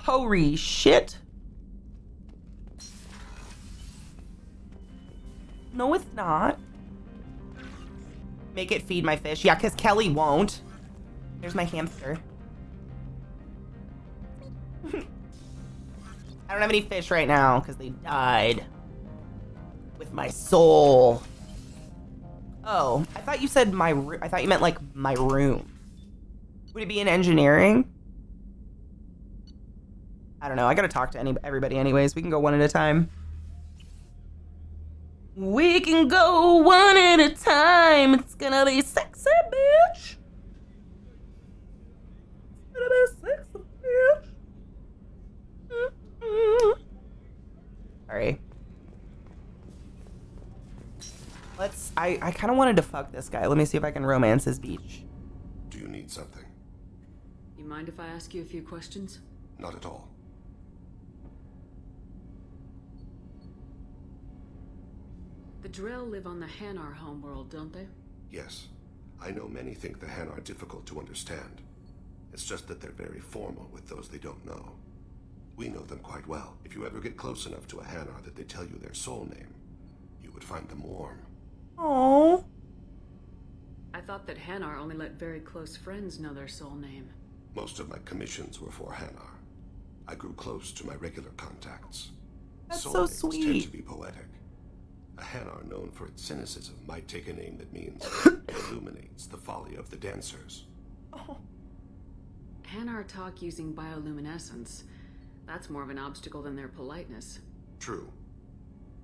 Holy shit. No, it's not. Make it feed my fish. Yeah, because Kelly won't. There's my hamster. I don't have any fish right now because they died. With my soul. Oh, I thought you said I thought you meant like my room. Would it be in engineering? I don't know. I gotta talk to everybody anyways. We can go one at a time. We can go one at a time. It's gonna be sexy, bitch. It's gonna be sexy, bitch. Sorry. I kind of wanted to fuck this guy. Let me see if I can romance his beach. Do you need something? You mind if I ask you a few questions? Not at all. The Drell live on the Hanar homeworld, don't they? Yes. I know many think the Han are difficult to understand. It's just that they're very formal with those they don't know. We know them quite well. If you ever get close enough to a Hanar that they tell you their soul name, you would find them warm. Oh. I thought that Hanar only let very close friends know their soul name. Most of my commissions were for Hanar. I grew close to my regular contacts. That's soul so names sweet. tend to be poetic. A Hanar known for its cynicism might take a name that means illuminates the folly of the dancers. Oh. Hanar talk using bioluminescence. That's more of an obstacle than their politeness. True.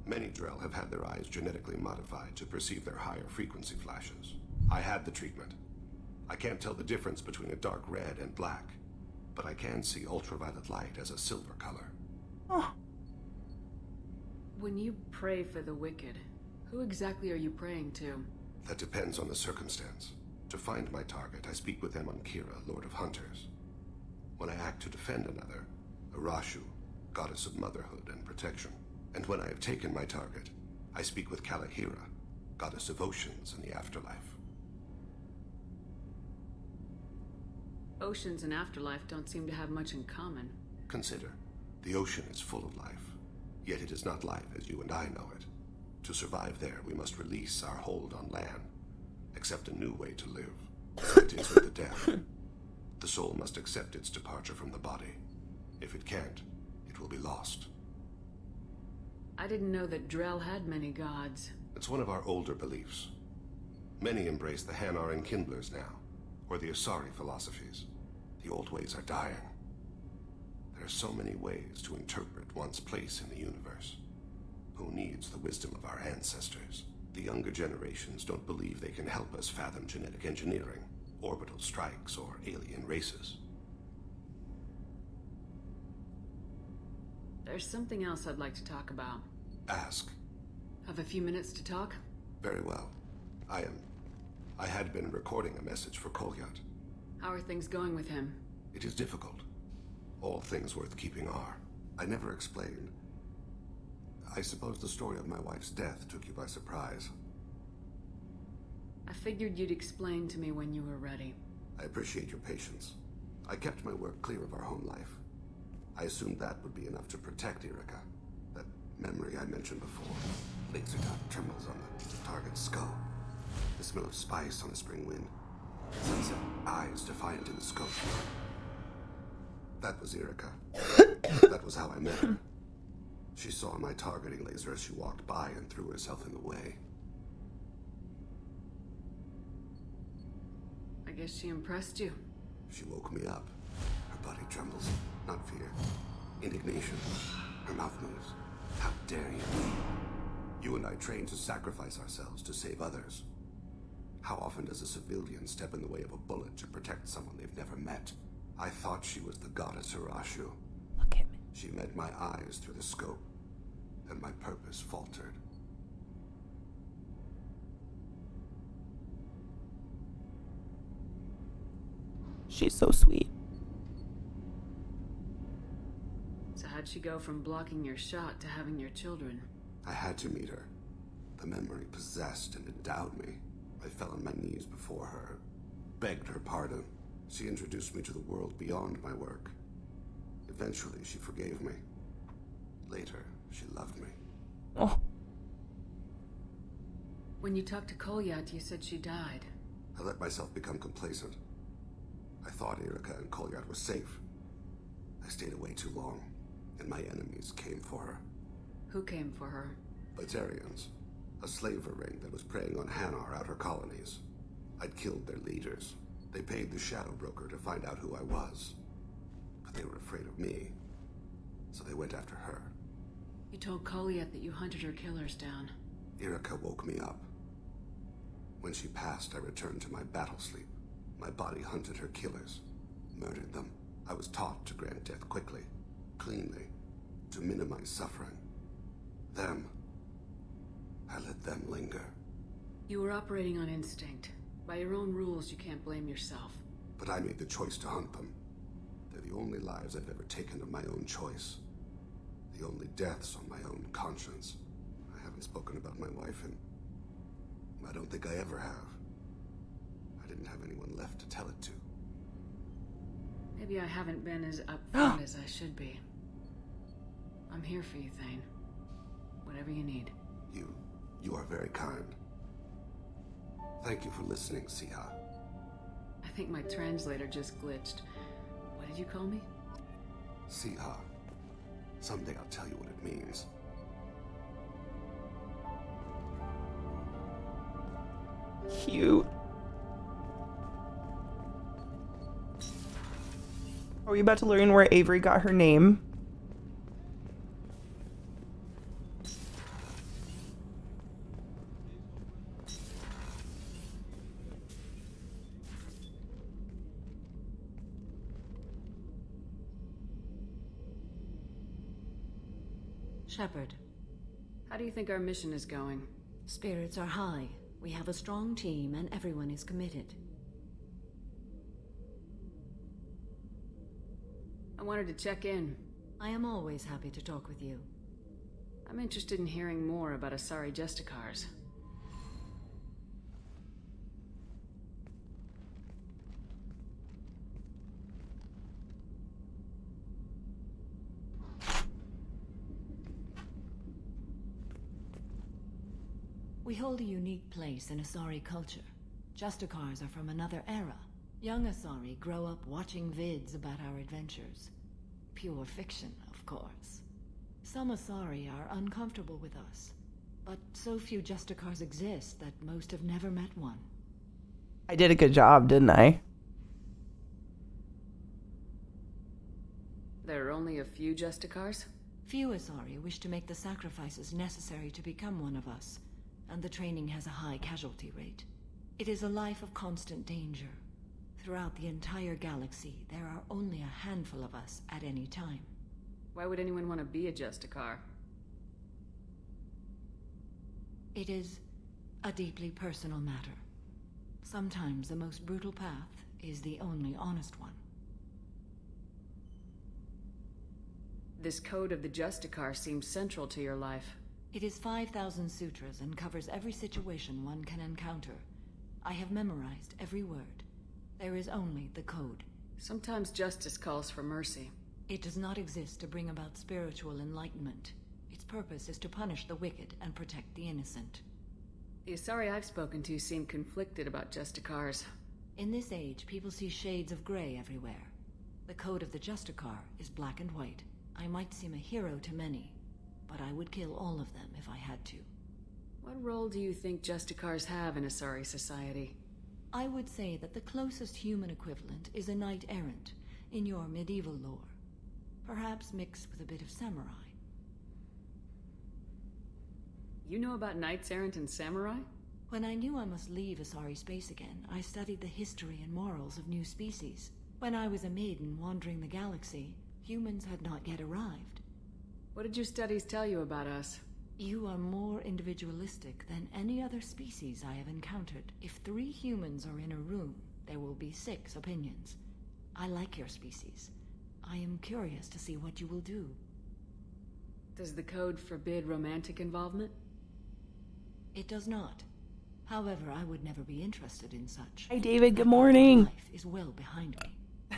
Many Drell have had their eyes genetically modified to perceive their higher frequency flashes. I had the treatment. I can't tell the difference between a dark red and black, but I can see ultraviolet light as a silver color. Oh. When you pray for the wicked, who exactly are you praying to? That depends on the circumstance. To find my target, I speak with them on Kira, Lord of Hunters. When I act to defend another, Arashu, goddess of motherhood and protection. And when I have taken my target, I speak with Kalahira, goddess of oceans and the afterlife. Oceans and afterlife don't seem to have much in common. Consider, the ocean is full of life, yet it is not life as you and I know it. To survive there, we must release our hold on land, accept a new way to live. So it is with the death. The soul must accept its departure from the body. If it can't, it will be lost. I didn't know that Drell had many gods. It's one of our older beliefs. Many embrace the Hanar and Kindlers now, or the Asari philosophies. The old ways are dying. There are so many ways to interpret one's place in the universe. Who needs the wisdom of our ancestors? The younger generations don't believe they can help us fathom genetic engineering, orbital strikes, or alien races. There's something else I'd like to talk about. Ask. Have a few minutes to talk? Very well. I had been recording a message for Kolyat. How are things going with him? It is difficult. All things worth keeping are. I never explained. I suppose the story of my wife's death took you by surprise. I figured you'd explain to me when you were ready. I appreciate your patience. I kept my work clear of our home life. I assumed that would be enough to protect Erica. That memory I mentioned before. Laser dot trembles on the target's skull. The smell of spice on a spring wind. Sunset eyes defiant in the scope. That was Erica. That was how I met her. She saw my targeting laser as she walked by and threw herself in the way. I guess she impressed you. She woke me up. Her body trembles, not fear. Indignation. Her mouth moves. How dare you? You and I trained to sacrifice ourselves to save others. How often does a civilian step in the way of a bullet to protect someone they've never met? I thought she was the goddess Arashu. Look at me. She met my eyes through the scope, and my purpose faltered. She's so sweet. So how'd she go from blocking your shot to having your children? I had to meet her. The memory possessed and endowed me. I fell on my knees before her, begged her pardon. She introduced me to the world beyond my work. Eventually, she forgave me. Later, she loved me. Oh. When you talked to Kolyat, you said she died. I let myself become complacent. I thought Erica and Kolyat were safe. I stayed away too long, and my enemies came for her. Who came for her? Batarians, a slaver ring that was preying on Hanar outer colonies. I'd killed their leaders. They paid the Shadow Broker to find out who I was. But they were afraid of me, so they went after her. You told Kolyat that you hunted her killers down. Erica woke me up. When she passed, I returned to my battle sleep. My body hunted her killers, murdered them. I was taught to grant death quickly, cleanly, to minimize suffering. I let them linger. You were operating on instinct. By your own rules, you can't blame yourself. But I made the choice to hunt them. They're the only lives I've ever taken of my own choice. The only deaths on my own conscience. I haven't spoken about my wife, and I don't think I ever have. I didn't have anyone left to tell it to. Maybe I haven't been as upfront as I should be. I'm here for you, Thane. Whatever you need. You are very kind. Thank you for listening, Siha. I think my translator just glitched. What did you call me? Siha. Someday I'll tell you what it means. Cute. Are we about to learn where Avery got her name? Shepard, How do you think our mission is going? spirits are high. We have a strong team and everyone is committed. I wanted to check in. I am always happy to talk with you. I'm interested in hearing more about Asari Justicars. We hold a unique place in Asari culture. Justicars are from another era. Young Asari grow up watching vids about our adventures. Pure fiction, of course. Some Asari are uncomfortable with us, but so few Justicars exist that most have never met one. I did a good job, didn't I? There are only a few Justicars? Few Asari wish to make the sacrifices necessary to become one of us, and the training has a high casualty rate. It is a life of constant danger. Throughout the entire galaxy, there are only a handful of us at any time. Why would anyone want to be a Justicar? It is a deeply personal matter. Sometimes the most brutal path is the only honest one. This code of the Justicar seems central to your life. It is 5,000 sutras and covers every situation one can encounter. I have memorized every word. There is only the code. Sometimes justice calls for mercy. It does not exist to bring about spiritual enlightenment. Its purpose is to punish the wicked and protect the innocent. The Asari I've spoken to seem conflicted about Justicars. In this age, people see shades of gray everywhere. The code of the Justicar is black and white. I might seem a hero to many, but I would kill all of them if I had to. What role do you think Justicars have in Asari society? I would say that the closest human equivalent is a knight-errant in your medieval lore. Perhaps mixed with a bit of samurai. You know about knights errant and samurai? When I knew I must leave Asari space again, I studied the history and morals of new species. When I was a maiden wandering the galaxy, humans had not yet arrived. What did your studies tell you about us? You are more individualistic than any other species I have encountered. If 3 humans are in a room, there will be 6 opinions. I like your species. I am curious to see what you will do. Does the code forbid romantic involvement? It does not. However, I would never be interested in such. Hi, David. Good morning. Life is well behind me.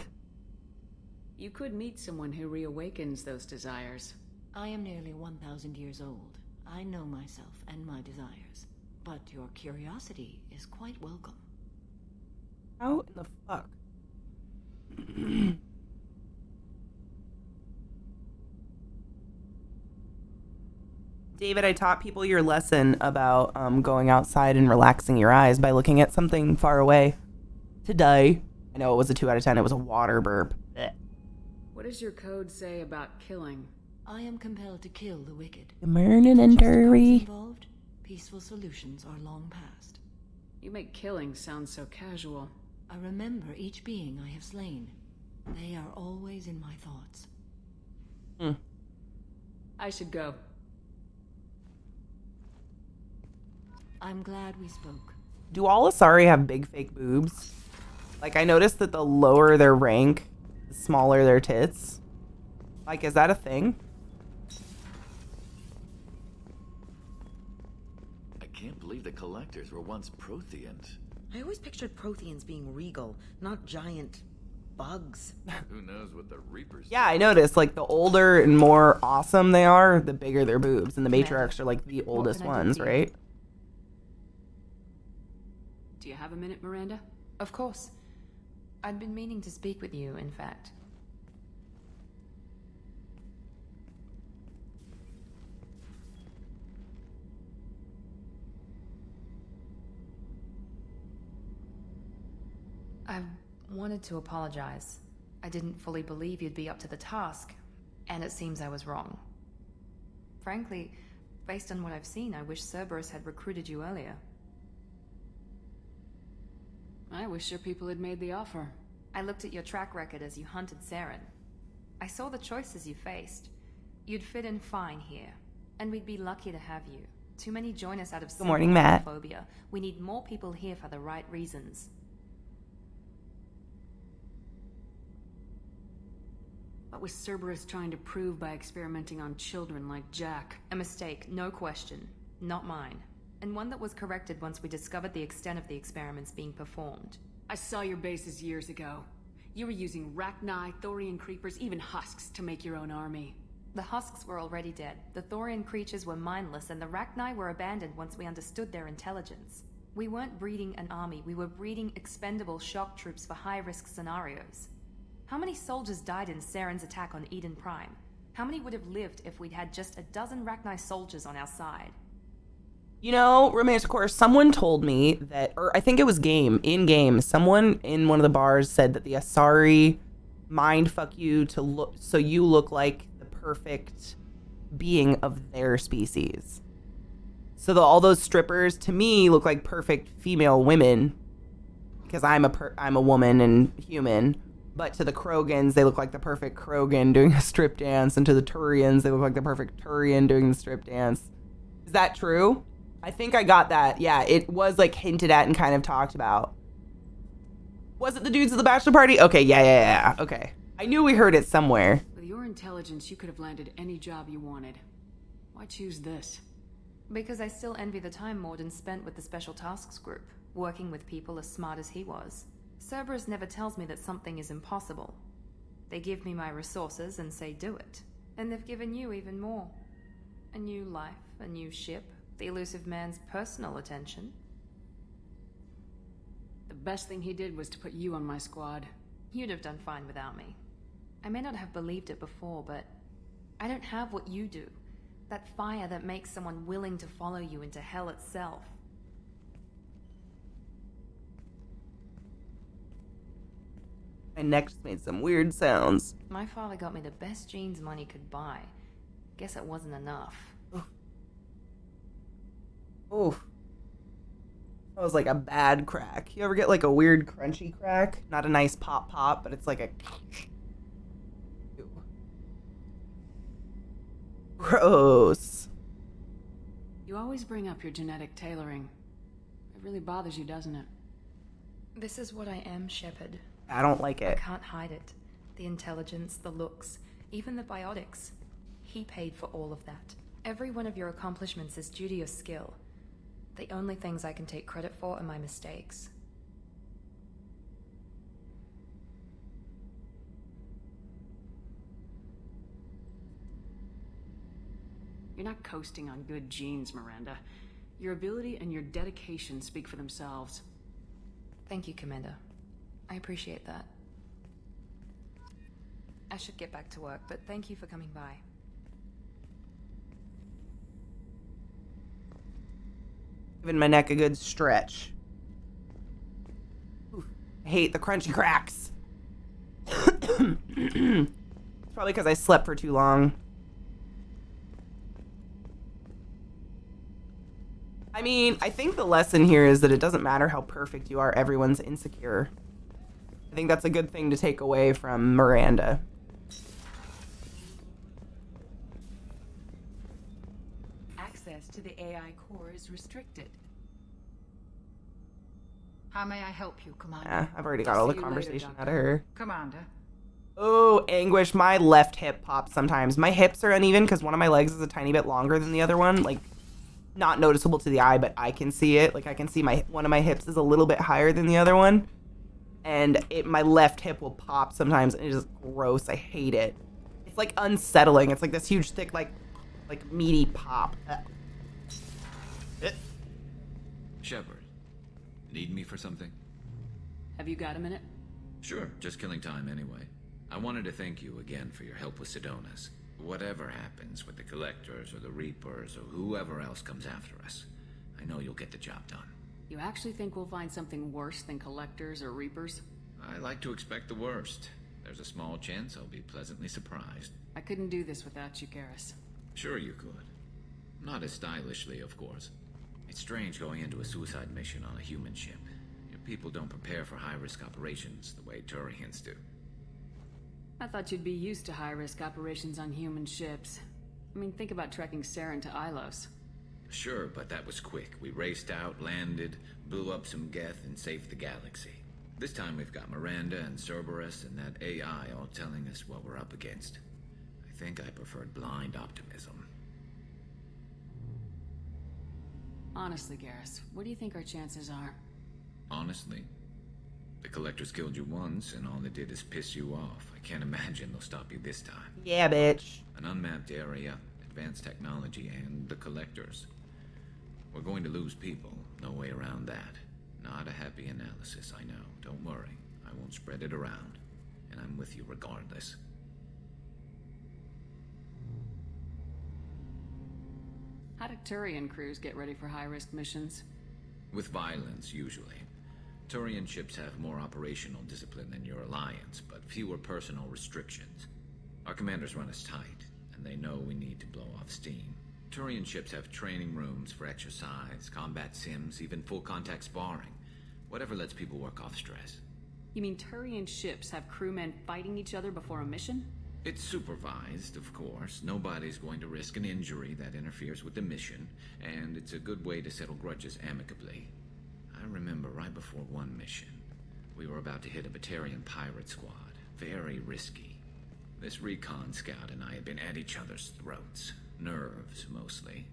You could meet someone who reawakens those desires. I am nearly 1,000 years old. I know myself and my desires. But your curiosity is quite welcome. How in the fuck? David, I taught people your lesson about going outside and relaxing your eyes by looking at something far away today. I know it was a 2 out of 10. It was a water burp. Blech. What does your code say about killing? I am compelled to kill the wicked. Good morning, and Just the cause Terry. involved, peaceful solutions are long past. You make killing sound so casual. I remember each being I have slain. They are always in my thoughts. I should go. I'm glad we spoke. Do all Asari have big fake boobs? Like, I noticed that the lower their rank, the smaller their tits. Like, is that a thing? I can't believe the collectors were once Protheans. I always pictured Protheans being regal, not giant bugs. Who knows what the Reapers Yeah, I noticed. Like, the older and more awesome they are, the bigger their boobs. And the matriarchs are, like, the oldest can I do ones, for you? right? Do you have a minute, Miranda? Of course. I'd been meaning to speak with you, in fact. I wanted to apologize. I didn't fully believe you'd be up to the task, and it seems I was wrong. Frankly, based on what I've seen, I wish Cerberus had recruited you earlier. I wish your people had made the offer. I looked at your track record as you hunted Saren. I saw the choices you faced. You'd fit in fine here, and we'd be lucky to have you. Too many join us out of Good morning, Matt. phobia. We need more people here for the right reasons. What was Cerberus trying to prove by experimenting on children like Jack? A mistake, no question. Not mine. And one that was corrected once we discovered the extent of the experiments being performed. I saw your bases years ago. You were using Rachni, Thorian creepers, even husks to make your own army. The husks were already dead. The Thorian creatures were mindless, and the Rachni were abandoned once we understood their intelligence. We weren't breeding an army, we were breeding expendable shock troops for high-risk scenarios. How many soldiers died in Saren's attack on Eden Prime? How many would have lived if we'd had just a dozen Rachni soldiers on our side? You know, Romantic Horror, someone told me that, or I think it was in-game, someone in one of the bars said that the Asari mindfuck you to look, so you look like the perfect being of their species. So all those strippers, to me, look like perfect female women, because I'm a woman and human. But to the Krogans, they look like the perfect Krogan doing a strip dance, and to the Turians, they look like the perfect Turian doing the strip dance. Is that true? I think I got that. Yeah, it was like hinted at and kind of talked about. Was it the dudes at the bachelor party? Okay, yeah. Okay. I knew we heard it somewhere. With your intelligence, you could have landed any job you wanted. Why choose this? Because I still envy the time Morden spent with the Special Tasks Group, working with people as smart as he was. Cerberus never tells me that something is impossible. They give me my resources and say do it. And they've given you even more. A new life, a new ship, the elusive man's personal attention. The best thing he did was to put you on my squad. You'd have done fine without me. I may not have believed it before, but I don't have what you do. That fire that makes someone willing to follow you into hell itself. My neck just made some weird sounds. My father got me the best jeans money could buy. Guess it wasn't enough. Oof. That was like a bad crack. You ever get like a weird crunchy crack? Not a nice pop, but it's like a... Ew. Gross. You always bring up your genetic tailoring. It really bothers you, doesn't it? This is what I am, Shepard. I don't like I it. can't hide it. The intelligence, the looks, even the biotics. He paid for all of that. Every one of your accomplishments is due to your skill. The only things I can take credit for are my mistakes. You're not coasting on good genes, Miranda. Your ability and your dedication speak for themselves. Thank you, Commander. I appreciate that. I should get back to work, but thank you for coming by. Giving my neck a good stretch. Ooh, I hate the crunchy cracks. It's probably because I slept for too long. I mean, I think the lesson here is that it doesn't matter how perfect you are, everyone's insecure. I think that's a good thing to take away from Miranda. Access to the AI core is restricted. How may I help you, Commander? Yeah, I've already got all the See you later, conversation Doctor. out of her. Commander. Oh, anguish. My left hip pops sometimes. My hips are uneven because one of my legs is a tiny bit longer than the other one. Like, not noticeable to the eye, but I can see it. Like, I can see one of my hips is a little bit higher than the other one. And my left hip will pop sometimes, and it's just gross. I hate it. It's, like, unsettling. It's like this huge, thick, like meaty pop. Shepard, need me for something? Have you got a minute? Sure, just killing time anyway. I wanted to thank you again for your help with Sedona's. Whatever happens with the Collectors or the Reapers or whoever else comes after us, I know you'll get the job done. You actually think we'll find something worse than Collectors or Reapers? I like to expect the worst. There's a small chance I'll be pleasantly surprised. I couldn't do this without you, Garrus. Sure you could. Not as stylishly, of course. It's strange going into a suicide mission on a human ship. Your people don't prepare for high-risk operations the way Turians do. I thought you'd be used to high-risk operations on human ships. I mean, think about trekking Saren to Ilos. Sure, but that was quick. We raced out, landed, blew up some Geth, and saved the galaxy. This time we've got Miranda and Cerberus and that AI all telling us what we're up against. I think I preferred blind optimism. Honestly, Garrus, what do you think our chances are? Honestly, the Collectors killed you once, and all they did is piss you off. I can't imagine they'll stop you this time. Yeah, bitch. An unmapped area, advanced technology, and the Collectors. We're going to lose people. No way around that. Not a happy analysis, I know. Don't worry. I won't spread it around. And I'm with you regardless. How do Turian crews get ready for high-risk missions? With violence, usually. Turian ships have more operational discipline than your alliance, but fewer personal restrictions. Our commanders run us tight, and they know we need to blow off steam. Turian ships have training rooms for exercise, combat sims, even full-contact sparring. Whatever lets people work off stress. You mean Turian ships have crewmen fighting each other before a mission? It's supervised, of course. Nobody's going to risk an injury that interferes with the mission, and it's a good way to settle grudges amicably. I remember right before one mission, we were about to hit a Batarian pirate squad. Very risky. This recon scout and I had been at each other's throats. Nerves, mostly.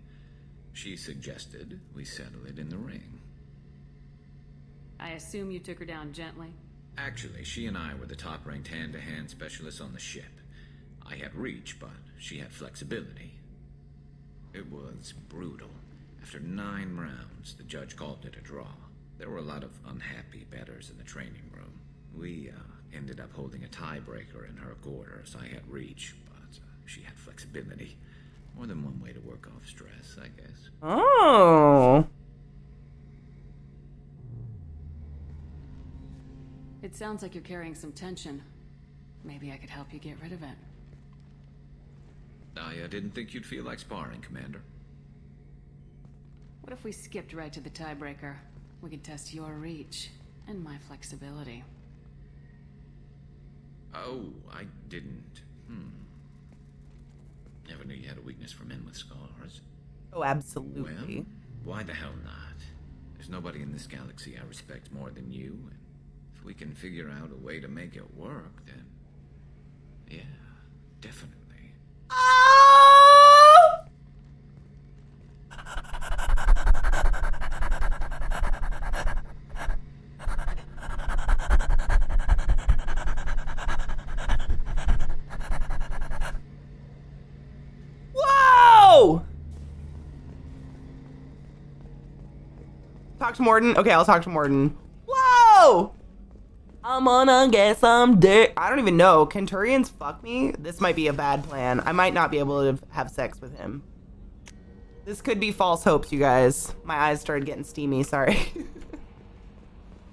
She suggested we settle it in the ring. I assume you took her down gently? Actually, she and I were the top-ranked hand-to-hand specialists on the ship. I had reach, but she had flexibility. It was brutal. After 9 rounds, the judge called it a draw. There were a lot of unhappy bettors in the training room. We ended up holding a tiebreaker in her quarters. I had reach, but she had flexibility. More than one way to work off stress, I guess. Oh. It sounds like you're carrying some tension. Maybe I could help you get rid of it. I didn't think you'd feel like sparring, Commander. What if we skipped right to the tiebreaker? We could test your reach and my flexibility. Oh, I didn't. Never knew you had a weakness for men with scars. Oh, absolutely. Well, why the hell not? There's nobody in this galaxy I respect more than you, and if we can figure out a way to make it work, then... yeah, definitely. Oh! Whoa! Talk to Morden. Okay, I'll talk to Morden. Whoa! I'm gonna get some dick. I don't even know. Can Turians fuck me? This might be a bad plan. I might not be able to have sex with him. This could be false hopes, you guys. My eyes started getting steamy. Sorry.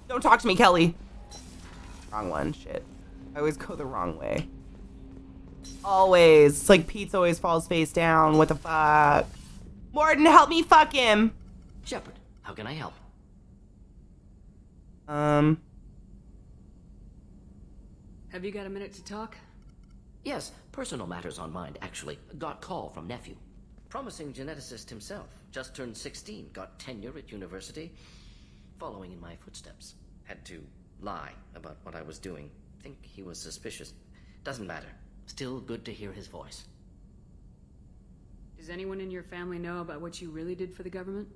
Don't talk to me, Kelly. Wrong one. Shit. I always go the wrong way. Always. It's like Pete's always falls face down. What the fuck? Morden, help me fuck him. Shepard, how can I help? Have you got a minute to talk? Yes, personal matters on mind, actually. Got call from nephew. Promising geneticist himself. Just turned 16. Got tenure at university. Following in my footsteps. Had to lie about what I was doing. Think he was suspicious. Doesn't matter. Still good to hear his voice. Does anyone in your family know about what you really did for the government?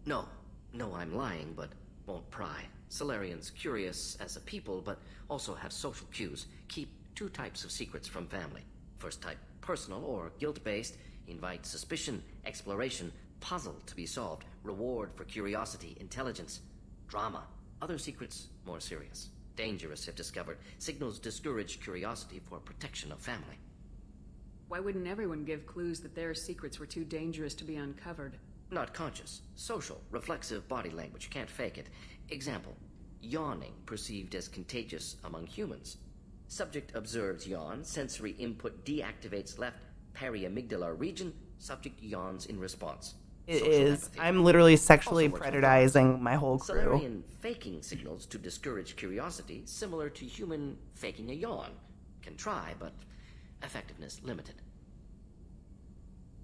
No. No, I'm lying, but won't pry. Solarians curious as a people, but also have social cues. Keep two types of secrets from family. First type, personal or guilt-based. Invite suspicion, exploration, puzzle to be solved. Reward for curiosity, intelligence. Drama. Other secrets, more serious. Dangerous if discovered. Signals discourage curiosity for protection of family. Why wouldn't everyone give clues that their secrets were too dangerous to be uncovered? Not conscious. Social, reflexive body language. Can't fake it. Example. Yawning perceived as contagious among humans. Subject observes yawn. Sensory input deactivates left periamygdala region. Subject yawns in response. It Social is. empathy. I'm literally sexually Also works with predatorizing my whole crew. Solarian faking signals to discourage curiosity, similar to human faking a yawn. Can try, but effectiveness limited.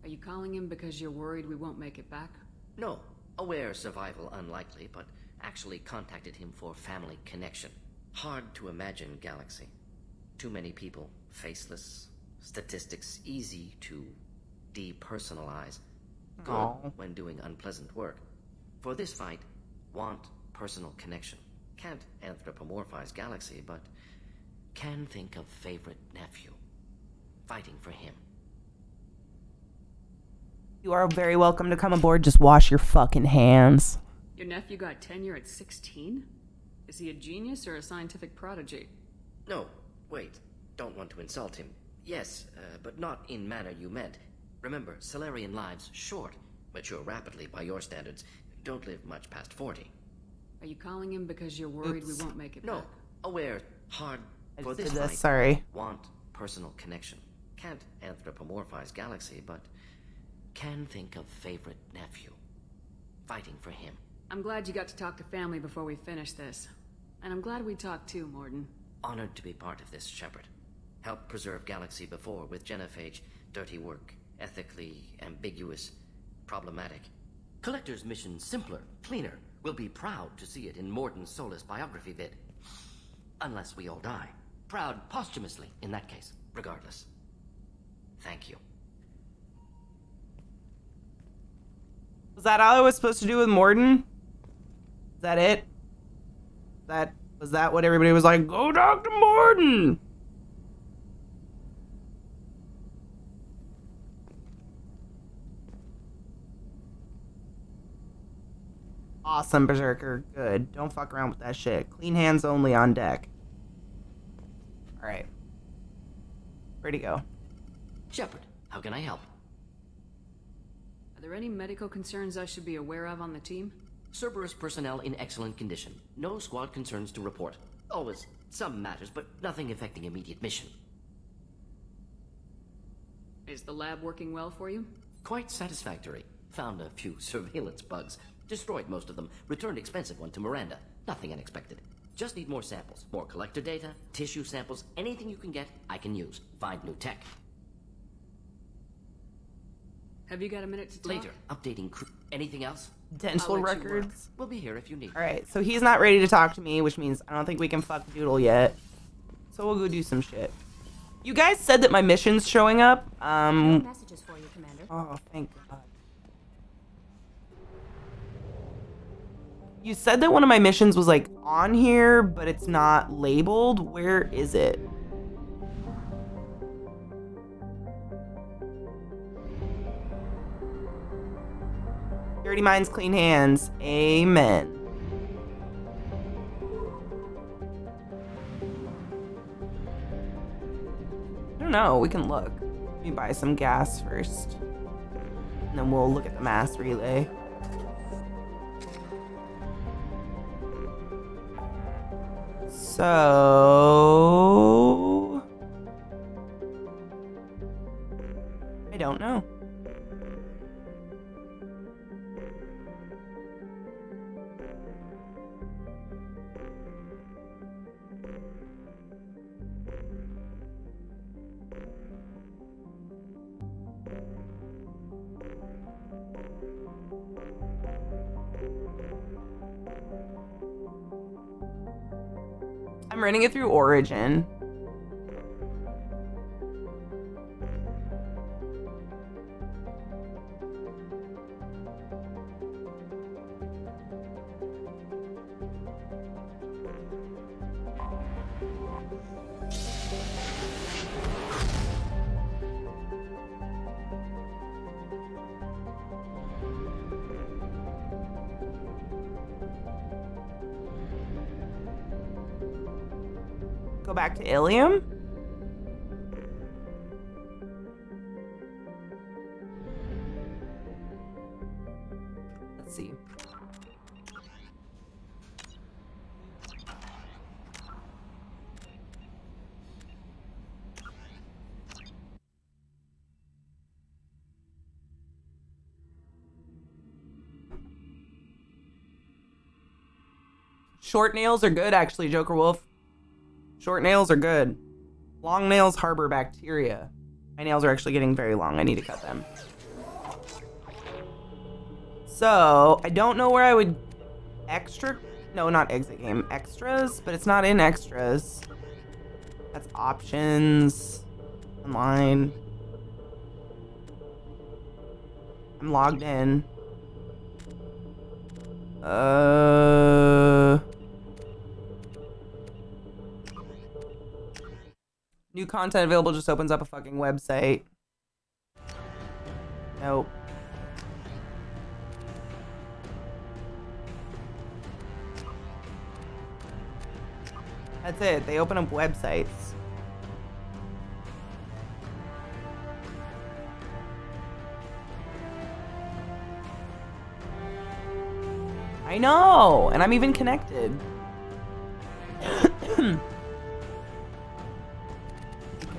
Are you calling him because you're worried we won't make it back? No. Aware survival unlikely, but actually contacted him for family connection. Hard to imagine galaxy. Too many people, faceless. Statistics easy to depersonalize. Good Aw. when doing unpleasant work. For this fight, want personal connection. Can't anthropomorphize galaxy, but can think of favorite nephew. Fighting for him. You are very welcome to come aboard. Just wash your fucking hands. Your nephew got tenure at 16? Is he a genius or a scientific prodigy? No, wait. Don't want to insult him. Yes, but not in manner you meant. Remember, Solarian lives short. Mature rapidly by your standards. Don't live much past 40. Are you calling him because you're worried Oops. we won't make it No, back? aware, hard I for just this did this. fight. Sorry. Want personal connection. Can't anthropomorphize galaxy, but can think of favorite nephew. Fighting for him. I'm glad you got to talk to family before we finish this. And I'm glad we talked too, Morden. Honored to be part of this, Shepard. Helped preserve galaxy before with genophage. Dirty work. Ethically ambiguous. Problematic. Collector's mission simpler, cleaner. We'll be proud to see it in Morden Solis biography vid. Unless we all die. Proud posthumously, in that case. Regardless. Thank you. Was that all I was supposed to do with Morden? Is that it? Was that what everybody was like? Go talk to Morden! Awesome, Berserker. Good. Don't fuck around with that shit. Clean hands only on deck. Alright. Where'd he go? Shepard, how can I help? Are there any medical concerns I should be aware of on the team? Cerberus personnel in excellent condition. No squad concerns to report. Always some matters, but nothing affecting immediate mission. Is the lab working well for you? Quite satisfactory. Found a few surveillance bugs. Destroyed most of them. Returned expensive one to Miranda. Nothing unexpected. Just need more samples. More collector data, tissue samples, anything you can get, I can use. Find new tech. Have you got a minute to talk? Later, updating crew. Anything else? Dental I'll let you work. records? We'll be here if you need. Alright, so he's not ready to talk to me, which means I don't think we can fuck Doodle yet. So we'll go do some shit. You guys said that my mission's showing up. Messages for you, Commander. Oh, thank God. You said that one of my missions was like on here, but it's not labeled. Where is it? Dirty minds, clean hands. Amen. I don't know. We can look. Let me buy some gas first. And then we'll look at the mass relay. So... I don't know. I'm running it through Origin. Go back to Ilium? Let's see. Short nails are good, actually, Joker Wolf. Short nails are good. Long nails harbor bacteria. My nails are actually getting very long. I need to cut them. So, I don't know where I would no, not exit game. Extras, but it's not in extras. That's options. Online. I'm logged in. New content available just opens up a fucking website. Nope. That's it. They open up websites. I know, and I'm even connected.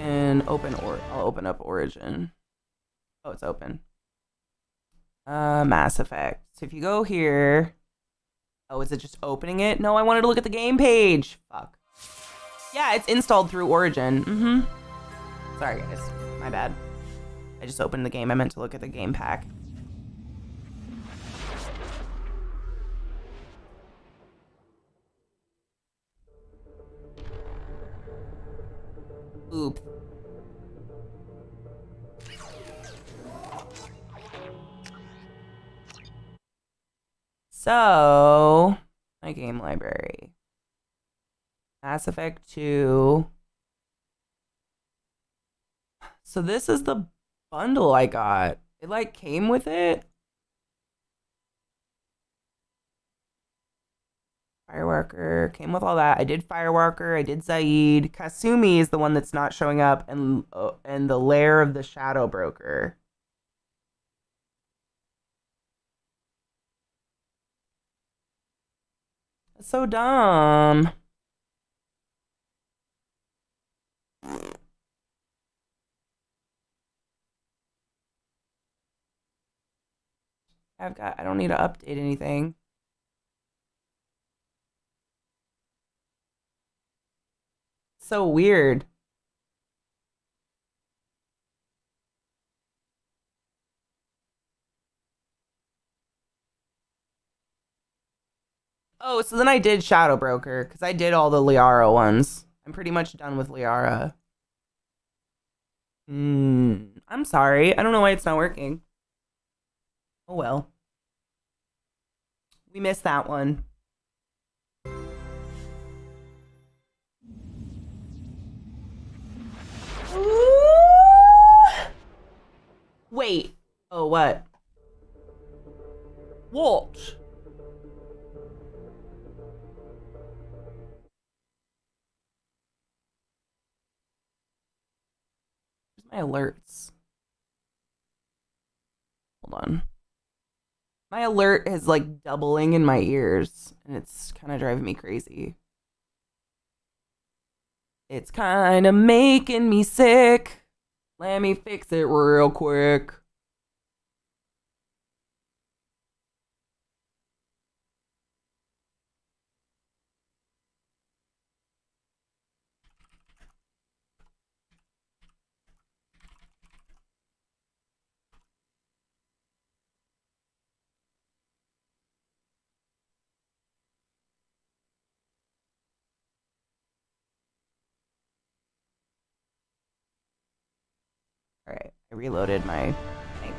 And I'll open up Origin. Oh, it's open. Mass Effect. So if you go here, oh, is it just opening it? No, I wanted to look at the game page. Fuck. Yeah, it's installed through Origin. Sorry, guys. My bad. I just opened the game. I meant to look at the game pack. Oops. So, my game library. Mass Effect 2. So this is the bundle I got. It like came with it. Fireworker came with all that. I did Fireworker. I did Zaid. Kasumi is the one that's not showing up, and the Lair of the Shadow Broker. That's so dumb. I don't need to update anything. So weird. Oh, so then I did Shadow Broker, because I did all the Liara ones. I'm pretty much done with Liara. I'm sorry. I don't know why it's not working. Oh well. We missed that one. Ooh. Wait. Oh, what? What? Where's my alerts? Hold on. My alert is like doubling in my ears, and it's kind of driving me crazy. It's kind of making me sick. Let me fix it real quick. All right, I reloaded my thing.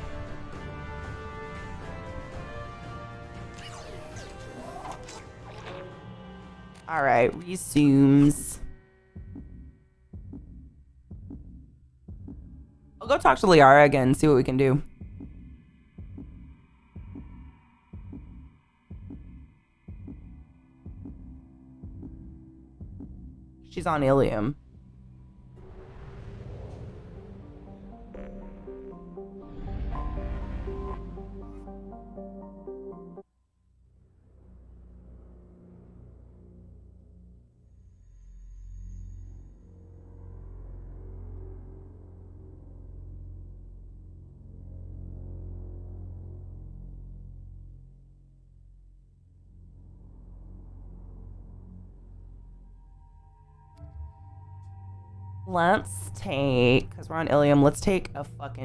All right, resumes. I'll go talk to Liara again, see what we can do. She's on Ilium. Let's take, because we're on Ilium, let's take a fucking